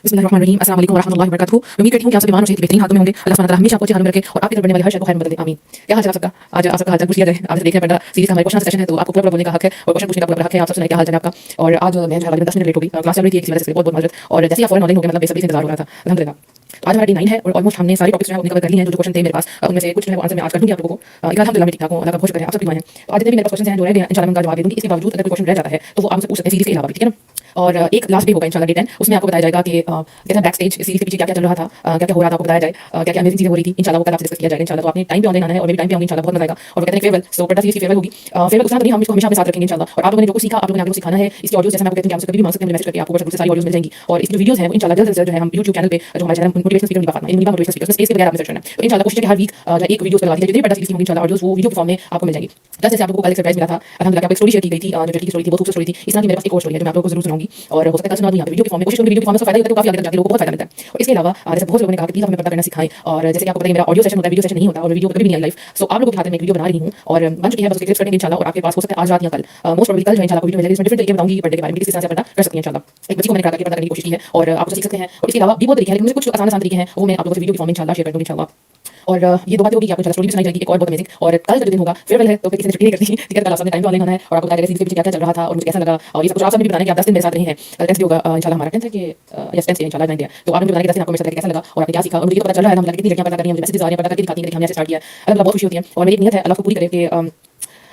बिस्मिल्लाहिर्रहमानिर्रहीम, अस्सलाम वालेकुम वरहमतुल्लाहि वबरकातुहू। उम्मीद करती हूँ कि आप सभी ईमान और सेहत बेहतरीन हाथों में होंगे। अल्लाह सुब्हानहू व तआला हमेशा आपको अच्छे हालों में रखे और आपकी तरफ बढ़ने वाली हर शय को खैर में बदल दे। आमीन। क्या हाल चाल आपका? आज आप सबका हाल चाल पूछ लिया जाए। आप देखिए बेटा सीरीज का हमारे क्वेश्चन सेशन है, तो आपको पूरा बोलने का हक है और क्वेश्चन पूछने का पूरा हक है। आप सब सुनाइए क्या हाल चाल है आपका। और आज मैं जो है 10 मिनट लेट हो गई, क्लास चल रही थी एक वजह से, बहुत बहुत माजरत। और जैसे ही आप फौरन ऑनलाइन हो गए, मतलब बेसब्री से इंतजार हो रहा था। अल्हम्दुलिल्लाह आज हमारा डे 9 है और ऑलमोस्ट हमने सारे टॉपिक्स जो है वो कवर कर लिए हैं। जो क्वेश्चन थे मेरे पास, उनमें से कुछ जो है वो आंसर मैं आज कर दूंगी आप लोगों को। अल्हम्दुलिल्लाह मैं ठीक ठाक हूँ, अल्लाह का बहुत शुक्र है, आप सबकी दुआएं हैं। तो आज जितने भी मेरे पास क्वेश्चन हैं जो रह गए हैं इंशाल्लाह मैं उनका जवाब दे दूंगी। इसके बावजूद अगर कोई क्वेश्चन रह जाता है तो वो आप मुझसे पूछ सकते हैं सीरीज के अलावा भी, ठीक है ना। और एक लास्ट डे होगा इंशाल्लाह डे 10, उसमें आपको बताया जाएगा कि कहते हैं बैक स्टेज सीरीज के पीछे क्या क्या चल रहा था, क्या क्या हो रहा था, आपको बताया जाए क्या क्या अमेजिंग चीजें हो रही थी। इंशाल्लाह वो कल आपसे डिस्कस किया जाएगा इंशाल्लाह। तो आपने टाइम पे ऑनलाइन आना है और मेरी टाइम पे आऊंगी इंशाल्लाह, बहुत मजा आएगा। और वो कहते हैं फेयरवेल, सो पर्दा सीरीज की फेयरवेल होगी। फेयरवेल उस तरह हम इसको हमेशा अपने साथ रखेंगे इंशाल्लाह। और आप लोगों ने जो कुछ सीखा आप लोगों ने आगे सिखाना है। इसकी ऑडियो जैसे मैं आपको कहती हूँ कि आप कभी भी मांग सकते हैं, मैसेज करके आपको व्हाट्सएप से सारी ऑडियोज मिल जाएंगी। और इसकी जो वीडियोस हैं वो इंशाल्लाह जल्द से जल्द जो है हम YouTube चैनल पे जो हमारे channel motivational speaker Muniba Fatima motivational speaker space के बगैर आपने सर्च करना है। तो इंशाल्लाह कोशिश है कि हर वीक एक वीडियो पे लगा दी जाए। जितनी पर्दा सीरीज की होंगी इंशाल्लाह ऑडियोज वो वीडियो के फॉर्म में आपको मिल जाएगी। जैसे आप लोगों को कल एक सरप्राइज मिला था, अल्हम्दुलिल्लाह आपको एक स्टोरी शेयर की गई थी, जो लड़की की स्टोरी थी, बहुत खूबसूरत स्टोरी थी। इस तरह की मेरे पास एक और स्टोरी है जो मैं आप लोगों को जरूर सुनाऊंगी और हो सकता है कल सुना दूं यहाँ पे वीडियो के फॉर्म में। कोशिश करूंगी वीडियो के फॉर्म में फायदा होता है तो काफी आगे तक जाके लोगों को बहुत फायदा मिलता है। और इसके अलावा जैसे बहुत लोगों ने कहा कि प्लीज हमें पर्दा करना सिखाएं, और जैसे कि आपको पता है मेरा ऑडियो सेशन होता है, वीडियो सेशन नहीं होता, और वीडियो कभी भी नहीं आई लाइव। सो आप लोगों के हाथ में एक वीडियो बना रही हूँ और बन चुकी है, बस क्लिप्स करेंगे इंशाल्लाह। और आपके पास हो सकता है आज रात या कल, मोस्ट प्रोबेबली कल जो इंशाल्लाह वीडियो मिलेगी। इसमें डिफरेंट तरीके बताऊंगी पर्दे के बारे में, किस तरह से पर्दा कर सकती हैं इंशाल्लाह। एक बच्ची को मैंने कहा कि पर्दा करने की कोशिश की है और आप उसे सीख सकते हैं। और इसके अलावा भी बहुत तरीके हैं, लेकिन मुझे कुछ आसान आसान तरीके हैं वो मैं आप लोगों से वीडियो के फॉर्म में इंशाल्लाह शेयर कर दूंगी इंशाल्लाह। और ये दो बातें होगी कि आपको स्टोरी भी सुनाई जाएगी एक और बहुत अमेजिंग। और कल का जो दिन होगा फेयरवेल है, तो फिर किसी ने छुट्टी नहीं करती, ठीक है। कल आपने टाइम पे ऑनलाइन होना है और आपको बताया जाएगा सीरीज के पीछे क्या क्या चल रहा था और मुझे कैसा लगा। और ये सब कुछ आप सबने भी बताना कि आप 10 दिन मेरे साथ रही हैं। 10 भी होगा इंशाल्लाह हमारा 10 है कि यस 10 इंशाल्लाह 9 है। तो आपने मुझे बताना कि 10 दिन आपको मेरे साथ कैसा लगा और आपने क्या सीखा। और मुझे तो पता चल रहा है हम कितनी लड़कियां पता कर रही हैं, मुझे मैसेजेस आ रहे हैं, पता करके दिखाती हैं कि हमने ऐसे स्टार्ट किया है। अल्लाह बहुत खुशी होती है और मेरी नियत है अल्लाह को पूरी करे कि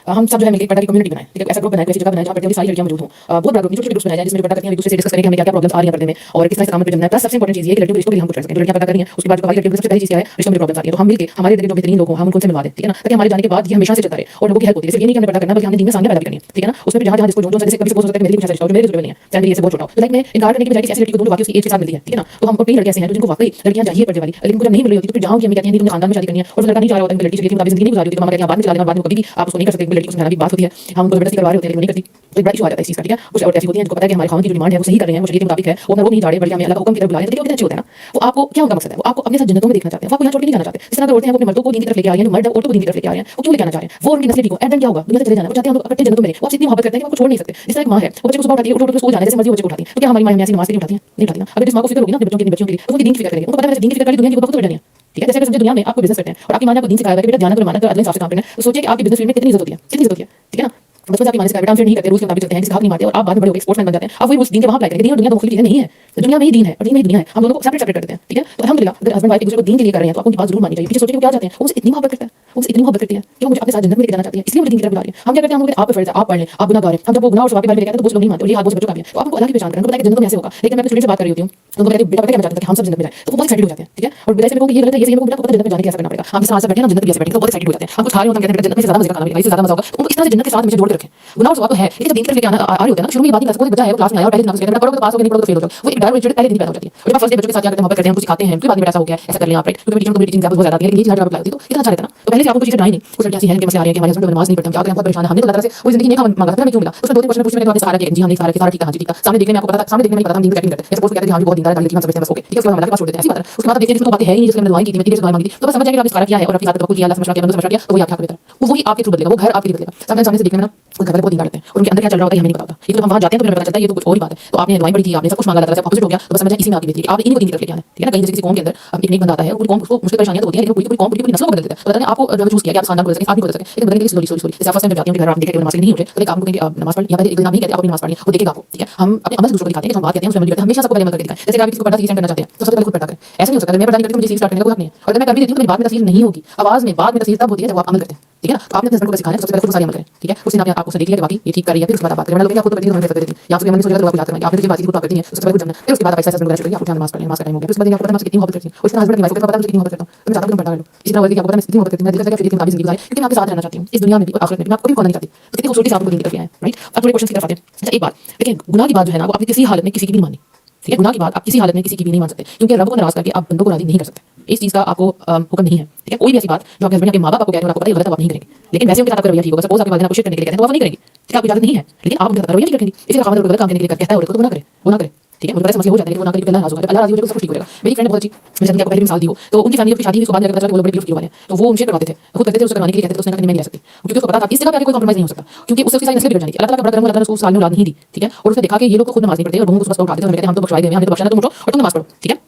हम सब जो है मिलकर पर्दा की कम्युनिटी बनाएं, ठीक है। ऐसा ग्रुप बनाएं, ऐसी जगह बनाएं जहां पर सारी लड़कियां मौजूद हों। बहुत बड़ा ग्रुप, छोटे ग्रुप्स बनाए जाएं जिसमें पर्दा करती हैं, एक दूसरे से डिस्कस करें कि हमें क्या क्या प्रॉब्लम्स आ रही हैं पर्दे में और किस तरह से काम करना है। प्लस सबसे इंपॉर्टेंट चीज ये है कि लड़कियों के रिश्तों के लिए हम कुछ कर सकें। जो लड़कियां पर्दा कर रही हैं उसके बाद जो हमारी लड़कियों की सबसे पहली चीज क्या है, रिश्तों में प्रॉब्लम्स आ रही है, तो हम मिलकर हमारे इधर के जो बेहतरीन लोग हों हम उनसे मिलवा दें, ठीक है ना। ताकि हमारे जाने के बाद ये हमेशा से चलता रहे और लोगों की हेल्प होती है। सिर्फ ये नहीं कि हमने पर्दा करना बल्कि हमने दिन में सामने पैदा भी करनी है, ठीक है ना। उसमें जहां जहां जिसको जो जैसे कभी सपोज होता है मेरे लिए कुछ ऐसा रिश्ता और मेरे लिए नहीं है, चाहे मेरी ऐसे बहुत छोटा हो, तो लाइक मैं इनकार करने की बजाय ऐसी लड़की को दूं वाकई उसकी एज के साथ मिलती है, ठीक है ना। तो हम और कई लड़कियां ऐसे हैं जिनको वाकई लड़कियां चाहिए पर्दे वाली, लेकिन जब नहीं मिल रही होती तो फिर जहां की हमें कहती हैं कि खानदान में शादी करनी है और लड़का नहीं चाह रहा होता है, लड़की चाहिए थी, जिंदगी नहीं गुजारी होती, तो मामा कहती है बाद में चला लेना, बाद में कभी भी आप उसको नहीं कर सकते, लड़की को समझाना भी बात होती है, हम उनको जबरदस्ती करवा रहे होते हैं लेकिन नहीं करती। तो एक बड़ा इशू आ जाता है इस चीज का, ठीक है। कुछ और ऐसी होती हैं जिनको पता है कि हमारे खान की जो डिमांड है वो सही कर रहे हैं, वो शरीयत के मुताबिक है, वो नहीं जा रहे बल्कि हमें अल्लाह का हुक्म की तरफ बुला रहे हैं, तो कितना अच्छे होता है ना। वो आपको क्या उनका मकसद है, वो आपको अपने साथ जन्नतों में देखना चाहते हैं, वो आपको यहाँ छोड़ के नहीं जाना चाहते। जिस तरह औरतें हैं वो अपने मर्दों को दीन की तरफ लेके आ रही हैं, जो मर्द औरतों को दीन की तरफ लेके आ रहे हैं, वो क्यों लेके आना चाह रहे हैं, वो उनकी नस्ल को एंड क्या होगा, दुनिया से चले जाना, वो चाहते हैं हम इकट्ठे जन्नतों में रहें। वो आपसे इतनी मोहब्बत करते हैं कि आपको छोड़ नहीं सकते। जिस तरह एक मां है वो बच्चे को सुबह उठाती है, उठ के स्कूल जाने जैसे मर्जी बच्चे को उठाती है, तो क्या हमारी मां हमें ऐसी नमाज के लिए उठाती है, नहीं उठाती ना। अगर जिस मां को फिक्र होगी ना अपने बच्चों के लिए तो वो दीन की फिक्र करेगी, उनको पता है दीन की फिक्र करेगी दुनिया की बहुत बढ़ जानी है, ठीक है। जैसे अगर दुनिया में आपको बिजनेस करते हैं और आपकी मां ने आपको दीन सिखाया है कि बेटा ध्यान करो, मानकर अगले हिसाब से काम करना है, तो सोचिए कि आपकी बिजनेस फील्ड में कितनी इज्जत होती है, कितनी इज्जत होती है, ठीक है ना। बचपन से आपकी मां ने सिखाया बेटा हम नहीं करते, रूल्स के मुताबिक चलते हैं, किसी का हक नहीं मारते और आप बाद में बड़े होकर स्पोर्ट्समैन बन जाते हैं। आप वही रूल्स दीन के वहां अप्लाई करेंगे। दीन और दुनिया दो मुख्तलिफ चीजें नहीं है, दुनिया में ही दीन है और दीन में ही दुनिया है, हम दोनों को सेपरेट करते हैं, ठीक है। तो अल्हम्दुलिल्लाह अगर हस्बैंड वाइफ एक दूसरे को दीन के लिए कर रहे हैं तो आपको उनकी बात जरूर माननी चाहिए। पीछे सोचिए वो क्या चाहते हैं, वो मुझसे इतनी मोहब्बत करता है, वो मुझे इतनी मोहब्बत करती है कि वो मुझे अपने साथ जन्नत में लेके जाना चाहती है, इसलिए मुझे दीन की तरफ बुला रही है। हम क्या करते हैं, हम लोग आप पे फर्ज है, आप पढ़ लें, आप गुनाहगार हैं, हम जब वो गुनाह और सवाब के बारे में कहते हैं तो बहुत लोग नहीं मानते और ये हाल बहुत बच्चों का भी है। तो आपको अल्लाह की पहचान करना, बताया कि जन्नत में ऐसे होगा। लेकिन मैं अपने स्टूडेंट से बात कर रही होती हूँ तो उनको कहती हूँ बेटा पता क्या मैं चाहता हूँ कि हम सब जन्नत में जाएं, तो वो बहुत एक्साइटेड हो जाते हैं, ठीक है। और विदाई से मैं कहूँगी ये गलत है, ये सही है, बेटा पता जन्नत में जाने के ऐसा करना पड़ेगा, हम इस से बैठे ना जन्नत भी ऐसे बैठे तो बहुत एक्साइटेड हो जाते हैं। हम कुछ खा रहे होते हैं, कहते हैं जन्नत में ज्यादा मजा का खाना मिलेगा, इससे ज्यादा मजा होगा, तो उनको इस तरह से जन्नत के साथ हमेशा जोड़ के रखें। गुनाह और सवाब तो है लेकिन जब दीन की तरफ लेके आ रहे होते हैं ना, शुरू में ये बात नहीं कर सकते, बच्चा है वो क्लास में आया और पहले दिन आपसे कहता है पढ़ोगे तो पास होगे, नहीं पढ़ोगे तो फेल हो जाओगे, वो एक डर और पहले दिन पैदा हो जाती है। और जब फर्स्ट डे बच्चों के साथ क्या करते हैं, मोहब्बत करते हैं, कुछ सिखाते हैं, फिर बाद में ऐसा हो गया ऐसा कर लिया आप, राइट। क्योंकि टीचर को टीचिंग बहुत ज्यादा है लेकिन ये चीज हर होती है तो कितना अच्छा रहता है ना। तो पहले से आपको कुछ चीजें नहीं कुछ लड़कियां ऐसी हैं कि मसले आ रही है कि हमारे हस्बैंड नमाज नहीं पढ़ते, हम क्या करें, बहुत परेशान है, हमने तो अल्लाह से वो जिंदगी नहीं मांगा था, हमें क्यों मिला। उसमें दो तीन क्वेश्चन पूछने के बाद सारा जी हमने सारा ठीक है, हां जी ठीक है, सामने देखने में आपको पता था, सामने देखने में पता था हम दीन की करते हैं, सपोज कहते हैं हां बहुत दीनदार है लेकिन हम समझते हैं बस ओके ठीक है, उसके बाद हम अल्लाह के पास छोड़ देते हैं, ऐसी बात है। उसके बाद देखिए जिसको बातें है ही नहीं, जिसने हमने दुआएं की थी, मैं दुआ मांगी थी, तो बस समझ जाएंगे आप इस क्या है और आपकी साथ तवक्कुल किया, अल्लाह से मशवरा किया, बंदों से मशवरा किया, तो वही आपके हक में था, वो वही आपके थ्रू बदलेगा, वो घर आपके लिए बदलेगा। सामने से देखने में ना वो घर वाले बहुत दीनदार रहते हैं और उनके अंदर क्या चल रहा होता है हमें नहीं पता होता, ये तो हम वहां जाते हैं तो फिर पता चलता है ये तो कुछ और ही बात है। तो आपने दुआएं पढ़ी थी, आपने सब कुछ मांगा, अल्लाह से अपोजिट हो गया, तो बस समझ जाए इसी में आपकी बेटी है, आप इन्हीं को दीन की तरफ लेके आना है, ठीक है ना। कहीं जैसे किसी कौम के अंदर अब एक नेक बंदा आता है, पूरी कौम उसको मुश्किल परेशानियां तो होती हैं लेकिन पूरी कौम पूरी नस्ल को बदल देता है। तो पता है आपको जो चूज किया कि आप खानदान को बदल सकें, आदमी को बदल सकें, लेकिन बदलने के लिए स्लोली जैसे आप फर्स्ट टाइम जाते हैं घर आप देखें नमाज नहीं उठे तो एक आपको कहेंगे आप नमाज पढ़, या पहले एक दिन आप नहीं कहते आप अपनी नमाज पढ़िए, वो देखेगा आपको, ठीक है। हम अपने अमल से दूसरों को दिखाते हैं, जो हम बात कहते हैं उसमें अमल करते हैं, हमेशा सबको पहले अमल करके दिखाएं। जैसे आप किसी को पर्दा करना चाहते हैं तो सबसे पहले खुद पर्दा करें, ऐसा नहीं हो सकता मैं पर्दा नहीं करती तो मुझे सीरीज स्टार्ट करने का कोई हक नहीं है, और अगर मैं कर भी देती हूं तो मेरी बात में तसीर नहीं होगी, आवाज में बात में तसीर तब होती है जब आप अमल करते हैं, ठीक है ना। तो आपने अपने हस्बैंड को सिखाना है सबसे पहले खुद सारी अमल करें, ठीक है। उसने आपको देख लिया कि बाकी ये ठीक कर रही है, फिर उसके बाद आप बात करें, वरना लोग आपको तो करती है देती है या आपके मन में सोचेगा तो आप याद करेंगे, आपने जो बात की वो करती है सबसे पहले खुद जानना, फिर उसके बाद आप ऐसा ऐसा शुरू करिए, आप नमाज पढ़ें, नमाज का टाइम हो गया, फिर उसके बाद आपको पता है आप कितनी मोहब्बत करती हैं, उसका हस्बैंड की वाइफ को पता है मुझे कितनी मोहब्बत करता हूं, तो मैं चाहता हूं कि तुम पर्दा कर लो। इसी तरह वर्दी आपको पता है मैं कितनी मोहब्बत करती हूं, मैं दिल से शरीर के मुताबिक जिंदगी गुजारें क्योंकि मैं आपके साथ रहना चाहती हूं इस दुनिया में भी और आखिरत में भी, मैं आपको भी खोना नहीं चाहती। तो कितनी खूबसूरती से आपको दीन की तरफ आए, राइट। अब थोड़े क्वेश्चन की तरफ आते हैं। अच्छा एक बात देखिए, गुनाह की बात जो है ना वो आपने किसी हालत में किसी की भी नहीं माननी, ठीक है। गुनाह की बात आप किसी हालत में किसी की भी नहीं मान सकते क्योंकि रब को नाराज करके आप बंदों को राजी नहीं कर सकते, इस चीज का आपको हुक्म नहीं है, ठीक है। कोई भी ऐसी बात जो आपके हस्बैंड के मां-बाप आपको कहते हैं और आपको पता है गलत है आप नहीं करेंगे, लेकिन वैसे उनके साथ आपका रवैया ठीक होगा। सपोज आपके वालिद आपको शिट करने के लिए कहते हैं तो आप नहीं करेंगे, ठीक है, आपकी इजाजत नहीं है, लेकिन आप उनके साथ रवैया नहीं रखेंगे, इसी तरह खामद गलत काम करने के लिए कहता है और उसको गुनाह करे, ठीक है, मुझे पता है समस्या हो जाता है लेकिन वो ना करे, अल्लाह राजी होगा, अल्लाह राजी होगा तो सब कुछ ठीक होगा। मेरी फ्रेंड बहुत अच्छी, मैंने आपको पहले मिसाल दी हो, तो उनकी फैमिली की शादी उसको बाद में पता चला कि वो लोग बड़े ब्यूटीफुल वाले हैं, तो वो उनसे करवाते थे, खुद करते थे, उसको करवाने के लिए कहते थे, तो उसने कहा मैं नहीं रह सकती, क्योंकि उसको पता था इस जगह पे कोई कॉम्प्रोमाइज नहीं हो सकता, क्योंकि उससे सारी नस्लें बिगड़ जाएंगी। अल्लाह ताला का बड़ा करम, अल्लाह ताला ने उसको साल में औलाद नहीं दी, ठीक है, और उसने देखा कि ये लोग तो खुद नमाज नहीं पढ़ते और बहू को सुबह उठाते थे, तो कहते हैं हम तो बख्शवाए गए हैं, हमने तो बख्शा ना, तुम उठो और तुम नमाज पढ़ो, ठीक है।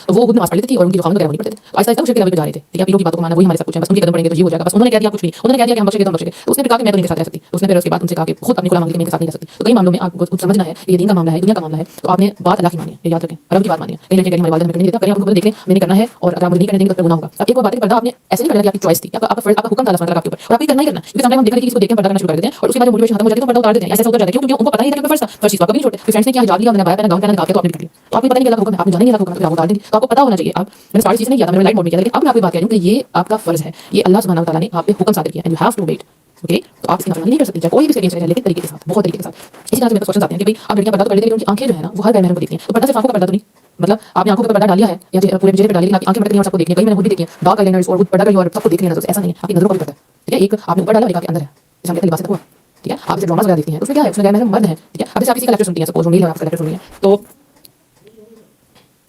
तो वो खुद नमाज पढ़ लेती थी और उनकी जो खामद वगैरह नहीं पढ़ते थे, तो आहिस्ता आहिस्ता उनके लेवल पे जा रहे थे, ठीक है, पीरों की बातों को मानना वही हमारे सब कुछ है, बस उनके कदम पड़ेंगे तो ये हो जाएगा, बस उन्होंने कह दिया कुछ नहीं, उन्होंने कह दिया कि हम बख्शेंगे तो हम बख्शेंगे, तो उसने फिर कहा कि मैं तो इनके साथ रह सकती, तो उसने फिर उसके बाद उनसे कहा कि खुद अपने गुलाम के साथ नहीं रह सकती। तो कई मामलों में आपको कुछ समझना है, ये दीन का मामला है, दुनिया का मामला है, तो आपने बात अल्लाह की मानी है, ये याद रखें, रब की बात मानी है। कहीं लड़के हमारे वालिदैन में करने नहीं देता, कहीं आपको देख लें मैंने करना है और अगर आप मुझे नहीं करने देंगे तो गुनाह होगा। अब एक और बात है कि पर्दा आपने ऐसे नहीं करना कि आपकी चॉइस थी, आपका फर्ज, आपका हुक्म था अल्लाह सुब्हानहू व तआला आपके ऊपर और आपको करना ही करना है, क्योंकि सामने हम देख रहे हैं कि किसी को देख के पर्दा करना शुरू कर देते हैं और उसके बाद जब मोटिवेशन खत्म हो जाती है तो पर्दा उतार देते हैं, ऐसे उतर जाते हैं क्योंकि उनको पता ही था कि फर्ज था, फर्ज चीज कभी नहीं छोड़ते। फिर फ्रेंड्स ने क्या हिजाब लिया, मैंने बाया पहना, गाउन पहना, निकाल के तो आपने कर लिया, तो आपको पता नहीं कि अल्लाह का हुक्म है, आपने जाने नहीं अल्लाह का हुक्म है, आप उतार देंगे, तो आपको पता होना चाहिए। आप मैंने सारी चीजें नहीं किया था, मैंने लाइट मोड में किया, लेकिन अब मैं आपको बात कह रही हूं कि ये आपका फर्ज है, ये अल्लाह सुब्हानहू व तआला ने आप पे हुक्म सादिर किया है, you have to wait, okay. तो आप इसकी नाफरमानी नहीं कर सकती, चाहे कोई भी अगेंस्ट है, लेकिन तरीके के साथ, बहुत तरीके के साथ। इसी तरह से मेरे क्वेश्चन आते हैं कि भाई आप लड़कियां पर्दा तो कर लेती हैं, उनकी आंखें जो है ना वो हर गैर महरम को देखती हैं, तो पर्दा सिर्फ आंखों का पर्दा तो नहीं, मतलब आपने आंखों का पर्दा डाल लिया है या पूरे चेहरे पर डाल लिया, आपकी आंखें बटकनी और सबको देखनी है, कहीं मैंने खुद भी देखी है डार्क आईलाइनर्स और पर्दा करी और सबको देखनी है, ऐसा नहीं है, आपकी नजरों का भी पर्दा है, ठीक है। एक आपने ऊपर डाला और एक आपके अंदर है, जैसे हम कहते हैं लिबास तकवा, ठीक है। आप जैसे ड्रामा वगैरह देखती हैं तो उसमें क्या है, उसमें गैर महरम मर्द है, ठीक है। अब जैसे आप किसी का लेक्चर सुनती हैं, सपोज वो मेल है, आपका लेक्चर सुन रही है, तो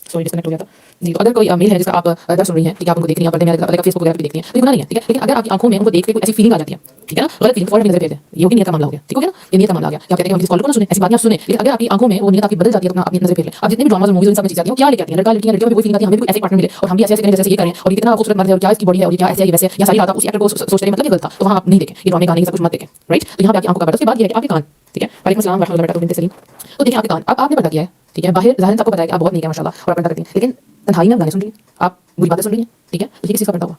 सॉरी डिस्कनेक्ट हो गया था जी। तो अगर कोई मेल है जिसका आप दर्द सुन रही हैं, ठीक है, आप उनको देख रही हैं, पर्दे में अलग फेसबुक वगैरह पे देखती हैं, तो गुनाह नहीं है, ठीक है। लेकिन अगर आपकी आंखों में उनको देख के कोई ऐसी फीलिंग आ जाती है, ठीक है ना, गलत फीलिंग फौरन नजर भेज दें, ये भी नियत का मामला हो गया, ठीक हो गया ना, ये नियत का मामला आ गया। क्या कहते हैं हम इस कॉल को ना सुने, ऐसी बातें आप सुने, लेकिन अगर आपकी आंखों में वो नियत आपकी बदल जाती है तो अपनी नजर फेर लें। अब जितने भी ड्रामास और मूवीज इन सब में चीजें आती हैं, क्या लेके आती हैं, लड़का लड़कियां, लड़कियों में कोई फीलिंग आती है, हमें भी ऐसे पार्टनर मिले और हम भी ऐसे ऐसे करें जैसे ये करें और कितना खूबसूरत मर्द है और क्या इसकी बॉडी है और क्या ऐसे है वैसे, या सारी रात आप उस एक्टर को सोचते हैं, मतलब ये गलत था, तो वहां आप नहीं देखें, ये ड्रामे गाने सब कुछ मत देखें, राइट। तो यहाँ पे आपकी आंखों का पर्दा, उसके बाद ये है कि आपके कान, ठीक है, वालेकुम अस्सलाम व रहमतुल्लाहि व बरकातहू बिनते सलीम। तो देखिए आपके कान, अब आपने पर्दा किया है, ठीक है, बाहर ज़ाहिर आपको पता है कि आप बहुत नेक है माशाल्लाह और आप पर्दा करती हैं, लेकिन तन्हाई में आप गाने सुन रही हैं, आप बुरी बातें सुन रही हैं, ठीक है, तो ये किसी का पर्दा हुआ,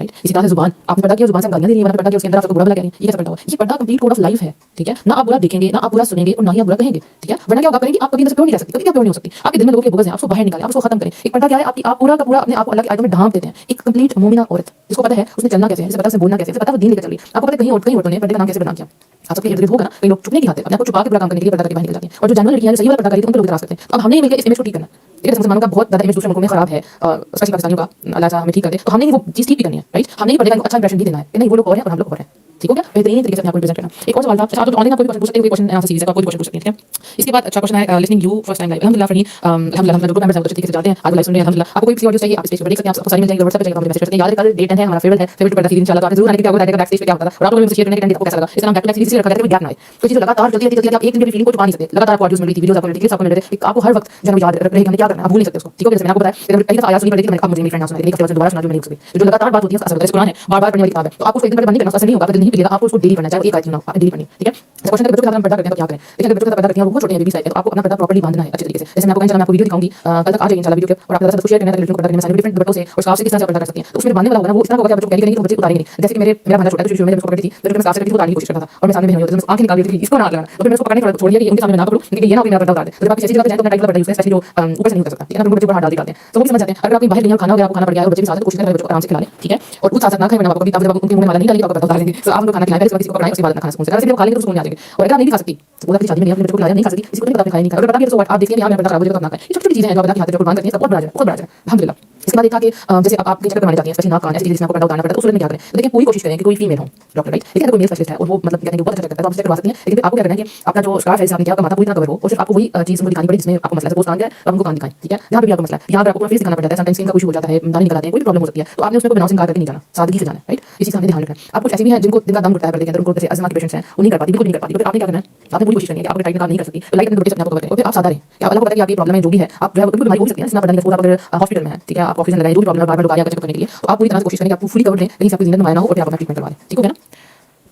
राइट। इसी तरह से जुबान, आपने पर्दा किया, जुबान से आप गालियां दे रही हैं, पर्दा किया उसके अंदर आप सबको बुरा भला कह रही हैं, ये कैसा पर्दा हुआ, ये पर्दा कंप्लीट कोड ऑफ लाइफ है, ठीक है। ना आप बुरा देखेंगे, ना आप बुरा सुनेंगे और ना ही आप बुरा कहेंगे, ठीक है, वरना क्या होगा, करेंगे आप कभी अंदर से प्योर नहीं रह सकती, कभी क्या प्योर नहीं हो सकती, आपके दिल में लोगों के बुग़्ज़ हैं, आप उसको बाहर निकालें, आप उसको खत्म करें। एक पर्दा क्या है, आपकी आप पूरा का पूरा अपने आप को अल्लाह की आयतों में ढांप देते हैं। एक कंप्लीट मोमिना औरत जिसको पता है उसने चलना कैसे है, जिसे पता है उसने बोलना कैसे है, जिसे पता है वो दीन लेकर चल रही है, आपको पता है कहीं औरतों ने पर्दे का नाम कैसे बदनाम किया, आप सबके इर्द-गिर्द होगा ना, कई लोग चुप नहीं दिखाते, अपने आप को छुपा के पूरा काम करने के लिए पर्दा करके बाहर निकल जाती हैं, और जो जानवर लड़कियां हैं जो सही वाला पर्दा कर रही थी उनको लोग इतराज़ करते हैं। तो अब हमने मिलकर इस इमेज को ठीक करना, ठीक है, मुसलमानों का बहुत ज़्यादा इमेज दूसरे मुल्कों में खराब है, स्पेशली पाकिस्तानियों का, अल्लाह ताला हमें ठीक कर दे। तो हमने वो चीज़ ठीक भी करनी है, राइट। हमने ही पर्दे का अच्छा इंप्रेशन भी देना है कि नहीं वो लोग और हैं और हम लोग और हैं, ठीक हो गया, बेहतरीन तरीके से अपने आप को रिप्रेजेंट करना। एक और सवाल था, अच्छा आप ऑनलाइन कोई क्वेश्चन पूछ सकते हैं, कोई क्वेश्चन आंसर सीरीज का कोई क्वेश्चन पूछ सकते हैं, ठीक है। इसके बाद अच्छा क्वेश्चन है listening you first time live, अल्हम्दुलिल्लाह फरहीन, अल्हम्दुलिल्लाह ग्रुप मेंबर्स हैं, अच्छे तरीके से जानते हैं, आज लाइव सुन रहे हैं, अल्हम्दुलिल्लाह। आपको कोई किसी ऑडियो चाहिए आप स्टेज पर देख सकते हैं, आप सारी मिल जाएगी, व्हाट्सएप पे जाकर मैसेज करते हैं, याद रखिए कल डेट है हमारा फेवरेट है, फेवरेट पर्दा सीरीज इंशाल्लाह, तो आप जरूर आने की, क्या होगा बैक स्टेज पे क्या होता था और आप लोग मुझे शेयर करने के टाइम आपको कैसा लगा। इसका नाम बैक टू बैक सीरीज इसलिए रखा जाता है कि गैप ना आए, कोई चीज लगातार चलती रहती है, आप एक दिन की फीलिंग को छुपा नहीं सकते, लगातार आपको ऑडियोज मिल रही थी, वीडियोस आपको मिल रही थी, आपको मिल रहे थे, आपको हर वक्त जन्म याद रहेगा, हमने क्या करना है आप भूल नहीं सकते उसको, ठीक हो गया। जैसे मैंने आपको बताया मैंने कई दफा आयात सुनी पड़ी थी, मैंने कहा मुझे मेरी फ्रेंड सुनाई, एक हफ्ते बाद दोबारा सुना जो मैंने उसकी जो लगातार बात होती है उसका असर होता है। कुरान है बार-बार पढ़ने वाली किताब है, तो आपको एक दिन पढ़ने नहीं करना, असर नहीं होगा, आपका दिल नहीं पिघलेगा, आपको उसको डेली पढ़ना चाहिए, एक आयत ना आपने डेली पढ़नी, ठीक है। क्वेश्चन है कि बच्चों के साथ हम पर्दा करते हैं तो क्या करें, देखिए अगर बच्चों के साथ पर्दा करते हैं वो बहुत छोटे हैं, बेबी साइज है, तो आपको अपना पर्दा प्रॉपर्ली बांधना है अच्छे तरीके से। जैसे मैं आपको इंशाल्लाह मैं आपको वीडियो दिखाऊंगी, कल तक आ जाएगी इंशाल्लाह वीडियो के, और आप सब कुछ शेयर करना है लड़कियों को पर्दा करने में सारे डिफरेंट दुपट्टों से और स्कार्फ से किस तरह से पर्दा कर सकती हैं, तो उसमें बांधने वाला होगा ना वो इस तरह होगा कि आप बच्चों को कैरी करेंगे तो बच्चे उतारेंगे नहीं। जैसे कि मेरा भांजा छोटा है तो शुरू में उसको पकड़ी थी, तो मैं स्कार्फ से करती थी, उतारने की कोशिश करता था और मैं सामने में होती थी, मैं आंखें निकाल देती थी, इसको ना लगाना, तो फिर मैं उसको पकड़ने के बाद छोड़ दिया कि उनके सामने ना पकड़ूं, क्योंकि ये ना कोई मेरा पर्दा उतार दे। तो जब आप किसी चीज का जाए तो अपना टाइप का पर्दा यूज करें, स्पेशली जो ऊपर से नहीं उतर सकता, ठीक है ना, उनको बच्चे को हाथ डाल देते हैं, तो वो भी समझ जाते हैं। अगर आप कहीं बाहर नहीं खाना वगैरह आपको खाना पड़ गया है और बच्चे भी साथ हैं तो कोशिश करें बच्चों को आराम से खिला लें, ठीक है, और कुछ साथ ना खाएं, वरना आपको कभी जब उनके मुंह में माला नहीं डालेगी तो आपको पर्दा उतार देंगे। तो आप उनको खाना खिलाएं, पहले किसी को पकड़ाएं, उसके बाद अपना खाना सुकून से खाएं, सिर्फ खा लेंगे तो सुकून नहीं आ जाएंगे। और अगर आप नहीं खा सकती तो वो अपनी शादी में नहीं अपने बच्चों को खिलाया नहीं खा सकती, किसी को नहीं पता आपने खाया नहीं खाया, अगर पता भी है तो आप देखते हैं यहाँ मेरा पर्दा खराब हो जाएगा तो अपना खाएं। ये छोटी छोटी चीजें हैं जो आप पर्दा की हाथ कुर्बान करती हैं, सब बहुत बड़ा है अल्हम्दुलिल्लाह। इसके बाद देखा कि जैसे आप अपनी चक्कर बनाने जाती हैं, स्पेशली नाक कान ऐसी चीजें जिसमें आपको पर्दा उतारना पड़ता है, उस सूरत में क्या करें, तो देखिए पूरी कोशिश करें कि कोई फीमेल हो डॉक्टर, राइट। लेकिन अगर कोई मेल स्पेशलिस्ट है और वो मतलब कहते हैं कि बहुत अच्छा करता है तो आप उससे करवा सकती हैं, लेकिन आपको क्या करना है कि अपना जो स्कार्फ है आपने क्या माथा पूरी तरह कवर हो और सिर्फ आपको वही चीज उनको दिखानी पड़े जिसमें आपको मसला है, सपोज कान है तो आप उनको कान दिखाएं, ठीक है। यहाँ पे भी आपको मसला है, यहाँ पर आपको फेस दिखाना पड़ता है, समटाइम्स स्किन का इशू हो जाता है, दाने निकल आते हैं, कोई प्रॉब्लम हो सकती है, तो आपने उसमें कोई बनाव सिंगार करके नहीं जाना, सादगी से जाना है, राइट। इसी का हमें ध्यान रखना है। आप कुछ ऐसे भी हैं जिनको जिनका दम घुटता है पर्दे के अंदर, उनको जैसे अज़मा के पेशेंट्स हैं वो नहीं कर पाती, बिल्कुल नहीं कर पाती, तो आपने क्या करना है, आपने पूरी कोशिश करनी है कि आप टाइट काम नहीं कर सकती तो लाइट में दुपट्टे से अपने आपको कवर करें और फिर आप सादा रहें। क्या अल्लाह को पता है कि आपकी प्रॉब्लम है जो भी है, आप जो है बिल्कुल बीमारी हो भी सकती है, जिसमें पर्दा नहीं कर, आप अगर हॉस्पिटल में है, ठीक है, आप ऑक्सीजन लगाएं, जो भी प्रॉब्लम है बार-बार लोग आ रहे हैं चेक करने के लिए, तो आप पूरी तरह से कोशिश करें कि आप फुली कवर लें, कहीं से आपको जिंदगी में ना हो और फिर आप अपना ट्रीटमेंट करवा लें, ठीक हो गया ना।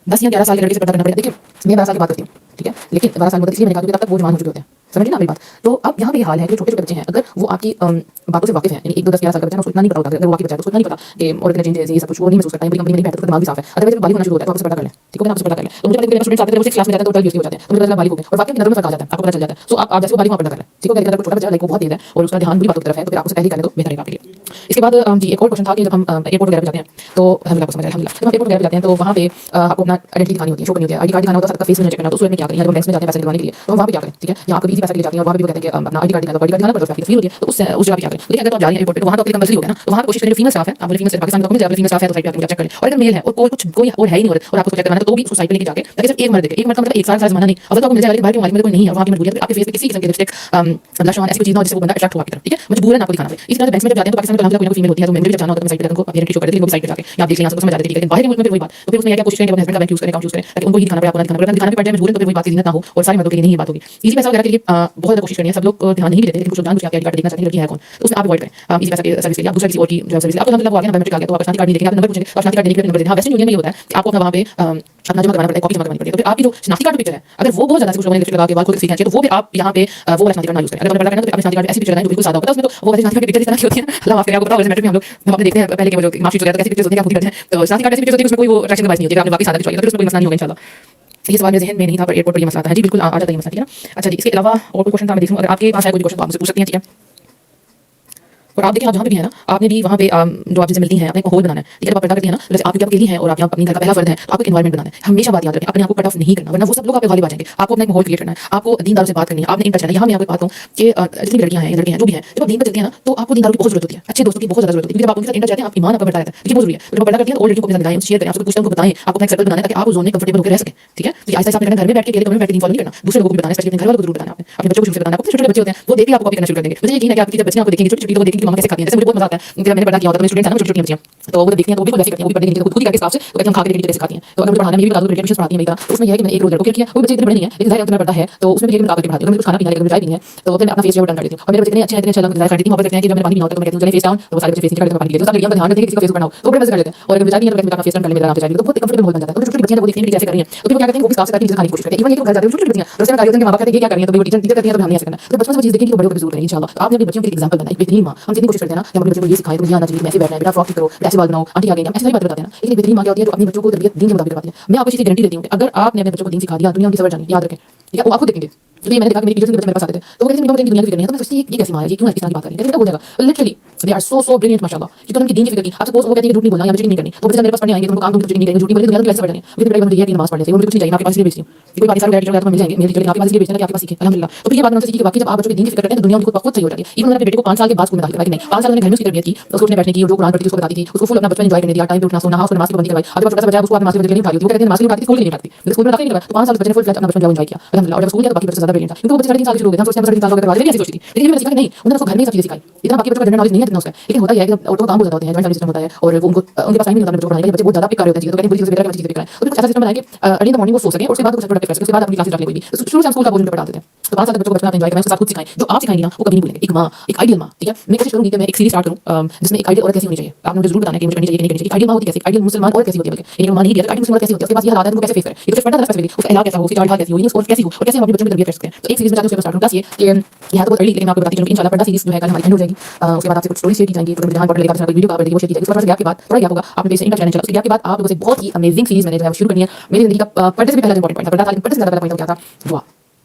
10 या 11 साल के लड़के से पर्दा करना पड़ेगा। देखिए मैं 12 साल की बात करती हूँ, ठीक है, लेकिन 12 साल में इसलिए मैंने कहा क्योंकि तब तक वो जवान हो चुके होते हैं, समझिए ना मेरी बात। तो अब यहाँ पे ये हाल है कि छोटे छोटे बच्चे हैं, अगर वो आपकी बातों से वाकिफ हैं, यानी 1 2 10 11 साल का बच्चा है, उसको इतना नहीं पता होता, अगर वो वाकिफ बच्चा है तो उसको इतना नहीं पता कि औरत ने चेंजेस ये सब कुछ वो नहीं महसूस करता है, बड़ी कंपनी में नहीं बैठता, उसका दिमाग भी साफ है, अदरवाइज बालिग होना शुरू होता है तो आपसे पर्दा कर लें, ठीक है ना, आपसे पर्दा कर लें। तो मुझे पता है कि स्टूडेंट्स आते हैं वो 6 क्लास में जाते हैं तो 12 ईयर्स के हो जाते हैं, तो मुझे पता बालिग हो गए और वाकई नजर में फर्क आ जाता है, आपको पता चल जाता है। सो आप जैसे बालिग पर्दा कर लें, ठीक है। अगर कोई छोटा बच्चा लाइक वो बहुत तेज है और उसका ध्यान बुरी बातों की तरफ है तो फिर आप उसे पहले कर लें तो बेहतर रहेगा आपके लिए। इसके बाद जी एक और क्वेश्चन था कि जब हम एयरपोर्ट वगैरह पे जाते हैं तो अल्हम्दुलिल्लाह समझ आया, अल्हम्दुलिल्लाह जब हम एयरपोर्ट वगैरह पे जाते हैं तो वहाँ पे आपको अपना आइडेंटिटी दिखानी होती है, शो करनी होती है, आईडी कार्ड दिखाना होता है, सबका फेस चेक करना, तो उसमें क्या करें, या जब बैंक में जाते हैं पैसे निकलवाने के लिए तो वहाँ पे क्या करें, ठीक है, यहाँ कभी इजी पैसे के लिए जाते हैं और वहाँ पे भी कहते हैं कि अपना आईडी कार्ड दिखाना, बॉडी कार्ड दिखाना, पर आपकी तस्वीर होती है तो उस जगह पे क्या करें। लेकिन अगर तो आप जा रही हैं एयरपोर्ट पे तो वहाँ तो कंपल्सरी होगा ना, तो वहाँ पे कोशिश करें जो फीमेल स्टाफ है, आप बोले फीमेल पाकिस्तान में डॉक्यूमेंट फीमेल स्टाफ है तो साइड पे आके चेक करें, और अगर मेल है और कोई और है ही नहीं और आपको चेक करना तो भी उसको साइड पे लेके जाके ताकि सिर्फ एक मर्द देखे, एक मर्द का मतलब एक साल जमाना नहीं, अगर तो आपको मिल जाएगा, लेकिन बाहर के मालिक में कोई नहीं है, वहाँ की मजबूरियत आपके फेस पे किसी किस्म की लिपस्टिक ब्लश ऑन ऐसी कोई चीज ना हो जिससे वो बंदा अट्रैक्ट हो आपकी तरफ, ठीक है, मजबूरन आपको दिखाना है। इस तरह से बैंक में जब जाते हैं तो पाकिस्तान में तो कोई ना कोई फीमेल होती है, तो मेरे भी जब जाना होता है तो मैं साइड पे उनको अपनी शो कर देती हूँ, वो साइड पे जाके या आप देख लें यहाँ से समझ आ जाती है, लेकिन बाहर के मुल्क में वही बात, तो फिर उसमें यह क्या कोशिश करें कि अपने हस्बैंड का बैंक यूज करें, अकाउंट यूज करें ताकि उनको ही दिखाना पड़े, आपको दिखाना पड़े, दिखाना भी पड़ जाए मजबूरन, तो फिर वही बात की ज़िंदत ना हो और सारी मर्दों के लिए नहीं ये बात होगी। इसी पैसा वगैरह के लिए बहुत ज़्यादा कोशिश करनी है, सब लोग ध्यान नहीं भी देते, लेकिन कुछ लोग जान बुझ के आपकी आईडी कार्ड देखना चाहते हैं लड़की है कौन, तो उसमें आप अवॉइड करें इसी पैसा के सर्विस के लिए, आप दूसरा किसी और की जो सर्विस आपको मतलब वो आ गया बायोमेट्रिक आ गया तो आप नाशनाती कार्ड नहीं देखेंगे, आप नंबर पूछेंगे, नाशनाती कार्ड देने के लिए नंबर देना। हाँ, वेस्टर्न यूनियन में ये होता है कि आपको अपना वहाँ पे अपना जमा करवाना पड़ता है, कॉपी जमा करवानी पड़ती है, तो फिर आपकी जो शनाख्ती कार्ड पिक्चर है अगर वो बहुत ज़्यादा कुछ लोगों ने लिपस्टिक लगा के बाल खोल के खींचे तो वो फिर आप यहाँ पे वो वाला शनाख्ती कार्ड ना यूज़ करें। अगर आपने करना तो अपनी शनाख्ती कार्ड ऐसी पिक्चर लगाएं जो बिल्कुल सादा होता है, उसमें तो वो वाली शनाख्ती कार्ड की पिक्चर इस तरह की होती है, अल्लाह माफ करे, आपको पता होगा मैट्रिक में हम अपने देखते हैं पहले के वो जो मार्कशीट वगैरह कैसी पिक्चर्स होती है आप खुद ही करते हैं, तो शनाख्ती कार्ड ऐसी पिक्चर होती है उसमें कोई वो अट्रैक्शन का बायस नहीं होती, आपने वाकई सादा चाहिए तो उसमें कोई मसला नहीं होगा इंशाल्लाह। ये सवाल मेरे जहन में नहीं था पर एयरपोर्ट पर ये मसला आता है जी, बिल्कुल आ जाता है ये मसला, ठीक है ना। अच्छा जी, इसके अलावा और कोई क्वेश्चन था मैं देखूँ, अगर आपके पास है कोई क्वेश्चन तो आप मुझसे पूछ सकती हैं, ठीक है। और आप देखिए आप जहाँ पे भी है ना, आपने भी वहाँ पे जो आप जिनसे मिलती हैं अपने को होल बनाना है, ठीक है, आप पर्दा करती है ना, जैसे आप क्योंकि अकेली हैं और आप यहाँ अपनी घर का पहला फर्द है तो आपको एनवायरमेंट बनाना है, हमेशा बात याद रखें, अपने आप को कट ऑफ नहीं करना वरना वो सब लोग आपके गालिब आ जाएंगे, आपको अपना एक माहौल क्रिएट करना है, आपको दीनदारों से बात करनी है, आपने इन टच रहना है। यहाँ मैं आपको बात कहूँ कि जितनी भी लड़कियाँ हैं लड़के हैं जो भी हैं, जब आप दीन पर चलती हैं ना तो आपको दीनदारों की बहुत जरूरत होती है, अच्छे दोस्तों की बहुत ज़्यादा जरूरत होती है, जब आप उनके साथ इंटर जाते हैं आप ईमान आपका बढ़ता रहता है, ये बहुत जरूरी है। तो जब पर्दा करती हैं तो और लड़कियों को अपने साथ दिखाएं, शेयर करें, आपको पूछते हैं उनको बताएं, आपको एक सर्कल बनाना है ताकि आप उस जोन में कंफर्टेबल होकर रह सकें, ठीक है। तो ऐसा ऐसा अपने घर में बैठ के अकेले कमरे में बैठ के दिन फॉलो नहीं करना, दूसरे लोगों को भी बताना है, स्पेशली घर वालों को जरूर बताना है, अपने बच्चों को शुरू से बताना है, आपको छोटे बच्चे होते हैं वो देख के आपको कॉपी करना शुरू कर देंगे। मुझे यकीन है कि आपकी जब बच्चियां आपको देखेंगी छोटी छोटी को देखेंगी कि मामा कैसे खाती हैं, जैसे मुझे बहुत मजा आता है, जब मैंने पर्दा किया होता है तो स्टूडेंट है ना छोटी छोटी बच्चियां तो वो देखती हैं तो वो बिल्कुल वैसे करती हैं, वो भी पढ़ने के लिए खुद ही करके स्टाफ से तो कहते हैं हम खा के देखते कैसे खाती हैं। तो अगर मुझे पढ़ाना मेरी भी दादू ट्यूशन पढ़ाती है मेरी तरह, तो उसमें यह है कि मैंने एक रोज लड़कों की रखी है, वो बच्चे इतने बड़े नहीं है लेकिन जाहिर है पर्दा है तो उसमें भी मैं करके पढ़ाती हूँ, मुझे खाना पीना लेकर चाय पीनी है तो फिर मैं अपना फेस जो डन कर देती हूँ, और मेरे बच्चे इतने अच्छे इतने अच्छा लगता है, मोहब्बत करते हैं कि जब मैं पानी पीना होता है तो मैं कहती हूँ चलिए फेस डाउन, तो वो सारे बच्चे फेस नहीं करते, पानी पीते हैं, तो सब लड़कियां का ध्यान रखते हैं कि किसी का फेस ऊपर ना हो तो बड़े मजे कर लेते हैं, और अगर बेचारी है तो मैं अपना फेस डाउन कर ले, मेरा नाम चाहिए तो बहुत कंफर्टेबल हो जाता है। तो छोटी बच्चियां वो देखती हैं कि कैसे कर रही हैं तो फिर वो क्या करते हैं वो भी साफ से करके नीचे खाने की कोशिश करते हैं, इवन ये तो घर जाते हैं छोटी बच्चियां तो उसमें होते हैं कि माँ बाप कहते हैं क्या कर रही है तो वो टीचर करती है तो ध्यान नहीं ऐसे करना, तो बचपन से वो चीज देखें कि बड़े होकर जरूर करेंगे इंशाल्लाह। तो आपने अपने बच्चों के लिए एग्जांपल बनना, एक बेहतरीन माँ, हम जितनी कोशिश करते हैं ना कि हम अपने बच्चों को ये सिखाएं तो ये आना चाहिए, ऐसे बैठना है, बेटा फ्रॉक करो, ऐसे बाल बनाओ, आंटी आ गई, हम ऐसी सारी बातें बताते हैं ना, लेकिन बेहतरीन माँ क्या होती है जो अपने बच्चों को तरबियत दीन के मुताबिक करवाती है। मैं आपको चीज़ गारंटी देती हूँ कि अगर आपने अपने बच्चों को दीन सिखा दिया दुनिया उनकी सबर जानी, याद रखें, ठीक है, वो आपको देखेंगे। क्योंकि मैंने देखा कि मेरी टीचर्स के बच्चे मेरे पास आते थे तो वो कहते थे मेरे को दुनिया की फिक्र नहीं है, तो मैं सोचती ये कैसी माँ है, ये क्यों इस तरह की बात कर रही है, कहते हो जाएगा literally they are so brilliant माशाल्लाह, क्योंकि उनकी दीन की फिक्र की। आप सपोज वो कहते हैं कि झूठ नहीं बोलना या मुझे नहीं करनी, तो बच्चे मेरे पास पढ़ने आएंगे तो उनको काम दूंगी नहीं करेंगे, झूठ नहीं बोलेंगे दुनिया की कैसे पढ़नी है, मुझे बड़ा मुझे ये नमाज पढ़ने से मुझे कुछ नहीं चाहिए, आपके पास इसलिए भेजती हूँ, कोई बाकी सारे गैर तो मिल जाएंगे मेरे टीचर आपके पास इसलिए भेजना कि आपके पास सीखे अल्हम्दुलिल्लाह। तो फिर ये बात उनसे सीखी कि बाकी जब आप बच्चों की दीन की फिक्र करते हैं तो दुनिया उनको खुद सही हो जाती है। इवन मैंने अपने बेटे को 5 साल के बाद स्कूल में दाखिल करवाया कि नहीं 5 साल मैंने घर में उसकी तरबियत की, उसको उठने बैठने की, जो कुरान पढ़ती थी उसको बताती थी, उसको फुल अपना बचपन एंजॉय करने दिया, टाइम पे उठना सोना, हाउस में नमाज की पाबंदी करवाई। अब जब छोटा सा बच्चा है उसको आप नमाज के लिए उठाई, वो कहते हैं नमाज के लिए उठाती स्कूल के लिए उठाती, स्कूल में दाखिल नहीं करवाया तो 5 साल बच्चे ने फुल अपना बचपन एंजॉय किया अल्हम्दुलिल्लाह। और जब स्कूल गया तो बाकी बच्चे ज्यादा ब्रिलियंट था क्योंकि वो बच्चे 3.5 साल के शुरू हो गए, हम सोचते हैं 3.5 साल वगैरह वाले भी ऐसी सोचती थी, लेकिन मैंने सीखा कि नहीं उन्होंने उसको घर में ही सब चीजें सिखाई, इतना बाकी बच्चों को जनरल नॉलेज नहीं है जितना उसका। लेकिन होता है कि ऑटो काम हो जाते हैं, जॉइंट फैमिली सिस्टम होता है और वो उनको उनके पास टाइम नहीं होता बच्चों को पढ़ाने के, बच्चे बहुत ज्यादा पिक कर रहे होते हैं, तो कहते हैं बुरी चीजें बेकार चीजें बेकार है, तो कुछ ऐसा सिस्टम बनाया कि अर्ली इन द मॉर्निंग वो सो सके और उसके बाद कुछ प्रोडक्टिव कर सके, उसके बाद अपनी क्लासेस रख ले कोई भी, तो शुरू से हम स्कूल का बोझ पढ़ा देते हैं। तो 5 साल तक बच्चों को बचपन एंजॉय करें, उसके साथ खुद सिखाएं, जो आप सिखाएंगे ना वो कभी नहीं भूलेंगे। एक माँ, एक आइडियल माँ, ठीक है, मैं कोशिश करूंगी कि मैं एक सीरीज स्टार्ट करूं जिसमें एक आइडियल औरत कैसी होनी चाहिए, आपने मुझे जरूर बताना है कि मुझे करनी चाहिए कि नहीं करनी चाहिए। आइडियल माँ होती है कैसी, आइडियल मुसलमान औरत कैसी होती है, बल्कि एक माँ नहीं दिया आइडियल मुसलमान कैसी होती है, उसके पास ये हालात है उनको कैसे फेस करें, ये तो पढ़ना स्पेसिफिकली उसका इलाज कैसा हो, उसकी चाल कैसी हो, ये और कैसी हो और कैसे हम अपने बच्चों की तरबियत कर सकते हैं। तो एक सीरीज में चाहते हैं स्टार्ट करूं, प्लस ये कि यहाँ तो बहुत अर्ली लेकिन आपको बताती चलूं इंशाल्लाह पर्दा सीरीज जो है कल हमारी एंड हो जाएगी। उसके बाद आपसे कुछ स्टोरी शेयर की जाएगी, तो जहां पर लेकर वीडियो का वीडियो शेयर की जाएगी, उसके बाद गैप के बाद थोड़ा गैप होगा, आपने पेज से इंटर चैनल चला, उसके गैप के बाद आप लोगों से बहुत ही अमेजिंग सीरीज मैंने जो है शुरू करनी है। मेरी जिंदगी का पर्दे से भी पहला इंपॉर्टेंट पॉइंट था, पर्दा था, पर्दे से ज्यादा पहला पॉइंट क्या था, दुआ।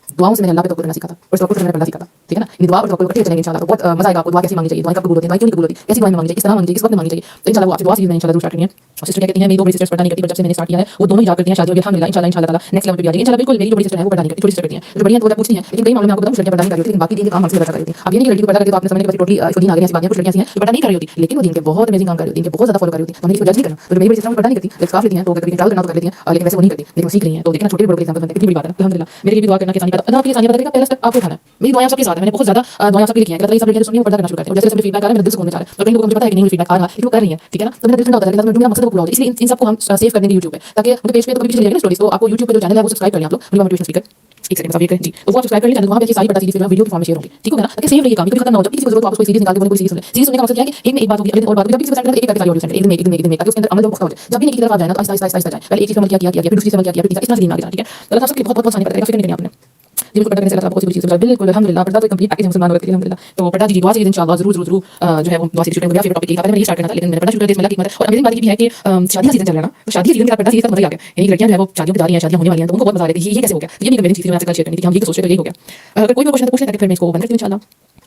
दुआओं से मैंने अल्लाह पे तवक्कुल करना सीखा था और तवक्कुल से मैंने पर्दा सीखा था, ठीक है ना। इन दुआ और तवक्कुल करते चलेंगे इंशाल्लाह, तो बहुत मजा आएगा आपको। दुआ कैसी मांगनी चाहिए, दुआ कब कबूल होती है, दुआ क्यों नहीं कबूल होती, कैसी दुआ मांगनी चाहिए, किस तरह मांगनी चाहिए, किस वक्त मांगनी चाहिए, तो इंशाल्लाह वो आपसे दुआ सीरीज में इंशाल्लाह स्टार्ट करनी है। और सिस्टर क्या कहती हैं मेरी 2 बड़ी सिस्टर्स पर्दा नहीं करती, बट जब से मैंने स्टार्ट किया है वो दोनों ही याद करती हैं, शादी हो गई अल्हम्दुलिल्लाह इंशाल्लाह इंशाल्लाह ताला नेक्स्ट लेवल पे भी आ जाएगी इंशाल्लाह। बिल्कुल मेरी जो बड़ी सिस्टर है वो पर्दा नहीं करती, छोटी सिस्टर करती हैं, जो बड़ी हैं तो वो पूछती हैं, लेकिन कई मामलों में आपको बताऊं लड़कियां पर्दा नहीं कर रही होती, लेकिन बाकी दीन के काम हमसे ज्यादा कर रही होती हैं। अब ये नहीं कि लड़की को पर्दा करती तो आपने समझने के बाद टोटली इसको दीन आ गया, ऐसी बात है, कुछ लड़कियां ऐसी हैं जो पर्दा नहीं कर रही होती लेकिन वो दीन के बहुत अमेजिंग काम कर रही होती हैं, बहुत ज्यादा फॉलो कर रही होती हैं, तो हमें इसको जज नहीं करना। तो जो मेरी बड़ी सिस्टर पर्दा नहीं करती लेकिन स्कार्फ लेती हैं तो कभी ट्रैवल करना तो कर लेती हैं, लेकिन वैसे वो नहीं करती, लेकिन वो सीख रही हैं, तो देखना छोटे बड़े एग्जांपल बनते हैं, कितनी बड़ी बात है अल्हम्दुलिल्लाह। मेरे लिए भी दुआ करना कि सानी का अदा आपकी सानी पता का पहला स्टेप आपको उठाना है। मेरी दुआएं सबके साथ है, मैंने बहुत ज्यादा दुआएं सबके लिए की हैं, अगर सब लड़कियां सुनिए पर्दा करना शुरू करते हैं और जैसे फीडबैक आ रहा है मेरे दिल से सुनने जा रहा है, और कहीं लोगों को मुझे पता है कि नहीं फीडबैक आ रहा है वो कर रही है, ठीक है ना। तो मेरा दिल ठंडा होता है कि मेरा मकसद वो पूरा हो जाए, इसलिए इन सबको हम सेव कर देंगे YouTube पे, ताकि उनके पेज पे तो कभी चली जाएगी ना स्टोरीज, तो आपको YouTube पे जो चैनल है वो सब्सक्राइब कर लें आप लोग, मेरी मोटिवेशन स्पीकर एक सेकंड सब ये करें जी, तो वो आप सब्सक्राइब कर लें चैनल, वहां पे सारी पर्दा सीरीज वीडियो के फॉर्म में शेयर होंगी, ठीक होगा ना, ताकि सेव रहिए काम, कभी खत्म ना हो, जब किसी को जरूरत हो आप कोई सीरीज निकाल के कोई सीरीज सुन ले। सीरीज सुनने का मकसद क्या है कि एक में एक बात होगी, अगले दिन और बात होगी, जब किसी को सेट करना एक करके सारी ऑडियो सेट एक दिन में ताकि उसके अंदर अमल जो पुख्ता हो जाए, जब भी एक की तरफ आ जाए ना तो आहिस्ता आहिस्ता जाए, पहले एक चीज अमल किया फिर दूसरी अमल किया फिर तीसरा, इस तरह से दिन आगे जाना, ठीक है। तो अल्लाह सबके बहुत बहुत सारी पर्दा फिक्र नहीं करनी आपने, बिल्कुल पर्दा करने से अल्लाह बहुत सी चीज़ समझा, बिल्कुल अल्हम्दुलिल्लाह पर्दा तो कंप्लीट पैकेज मुसलमान होगा अल्हम्दुलिल्लाह। तो पर्दा जी दुआ से इंशाल्लाह जरूर जो है वो दुआ से शुरू करेंगे। फेवरेट टॉपिक था, पहले मैं ये स्टार्ट करना था लेकिन मैंने पर्दा शुरू कर दिया, इसमें अल्लाह की हिम्मत है। और अमेजिंग बात ये भी है कि शादी का सीजन चल रहा है ना, तो शादी के सीजन के साथ पर्दा सीरीज का मजा आ गया, यानी लड़कियां जो है वो शादियों पे जा रही हैं, शादियां होने वाली हैं, तो उनको बहुत मजा आ रही है ये कैसे हो गया, ये भी अमेजिंग चीज़ मैं आपसे कल शेयर करनी थी, हम ये सोच रहे थे यही हो गया। अगर कोई भी क्वेश्चन है तो पूछ लें ताकि फिर मैं इसको बंद करती हूं इंशाल्लाह,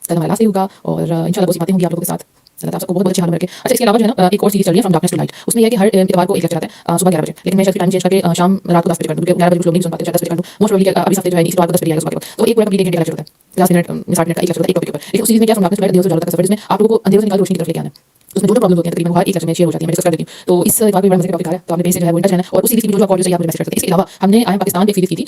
कल हमारा लास्ट ही होगा और इंशाल्लाह बहुत सी बातें होंगी आप लोगों के साथ। आप सबको बहुत बहुत अच्छे हाल में रखे। अच्छा, इसके अलावा जो है ना एक और सीरीज चल रही है फ्रॉम डार्कनेस टू लाइट। उसमें यह है कि हर इतवार को एक लेक्चर आता है सुबह 11 बजे, लेकिन मैं शायद टाइम चेंज करके शाम रात को 10 बजे कर दूँ, क्योंकि 11 बजे कुछ लोग नहीं सुन पाते, शायद 10 बजे कर दूँ। मोस्ट प्रोबेबली अभी हफ्ते जो है इस बार को 10 बजे आएगा सुबह के वक्त, तो एक पूरा कंप्लीट 1 घंटे का लेक्चर होता है, 50 मिनट 60 मिनट का एक लेक्चर होता है एक टॉपिक के ऊपर। लेकिन उस सीरीज में क्या फ्रॉम डार्कनेस टू लाइट अंधेरों से उजाले तक का सफर, जिसमें आप लोगों को अंधेरों से निकाल रोशनी की तरफ लेके आना है। उसमें जो प्रॉब्लम होती है तकरीबन वो हर एक लेक्चर में शेयर हो जाती है, मैं डिस्कस कर देती हूँ। तो इस बार भी बड़ा मजे का टॉपिक आ रहा है, तो आपने पेज से जो है वो इंटरेस्ट है और उस सीरीज की जो ऑडियो चाहिए आप मुझे मैसेज कर सकते हैं। इसके अलावा हमने आई एम पाकिस्तान पे सीरीज की थी,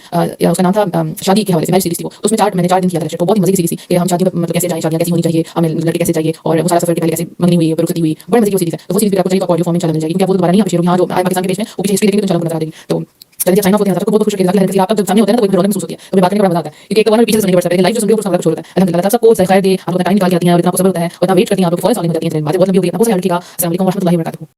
उसका नाम था शादी के हवाले से, मैरिज सीरीज थी वो। उसमें मैंने 4 दिन किया था लेक्चर, तो बहुत मजे की सीरीज थी कि हम शादी मतलब कैसे जाएं, शादियां कैसी होनी चाहिए, हमें लड़के कैसे चाहिए, और वो सारा सफर के पहले कैसे मंगनी हुई है, रुखसती हुई, बड़ी मजे की सीरीज है। तो वो सीरीज भी आपको चाहिए तो ऑडियो फॉर्म में चला मिल जाएगी, क्योंकि आप वो दोबारा नहीं आप शेयर यहाँ जो आई एम पाकिस्तान के पेज में वो पीछे हिस्ट्री देखेंगे तो इंशाल्लाह नजर आ जाएगी। तो चलिए साइन ऑफ होते हैं, सबको बहुत खुश होकर जाकर आप जब सामने होते हैं ना तो एक रौनक महसूस होती है, तो बात करने का बड़ा मजा आता है, क्योंकि एक तो वन पीछे से सुनने के पड़ता है, लाइव जो सुन रहे हो उसका कुछ होता है। अल्हम्दुलिल्लाह सबको खैर दे, आप लोग टाइम निकाल के आती हैं और इतना सब्र होता है और इतना वेट करती हैं, आप लोग फौरन सामने हो जाती हैं। बातें बहुत लंबी हो गई, बहुत सारी हल्की का। अस्सलाम वालेकुम व रहमतुल्लाहि व बरकातहू।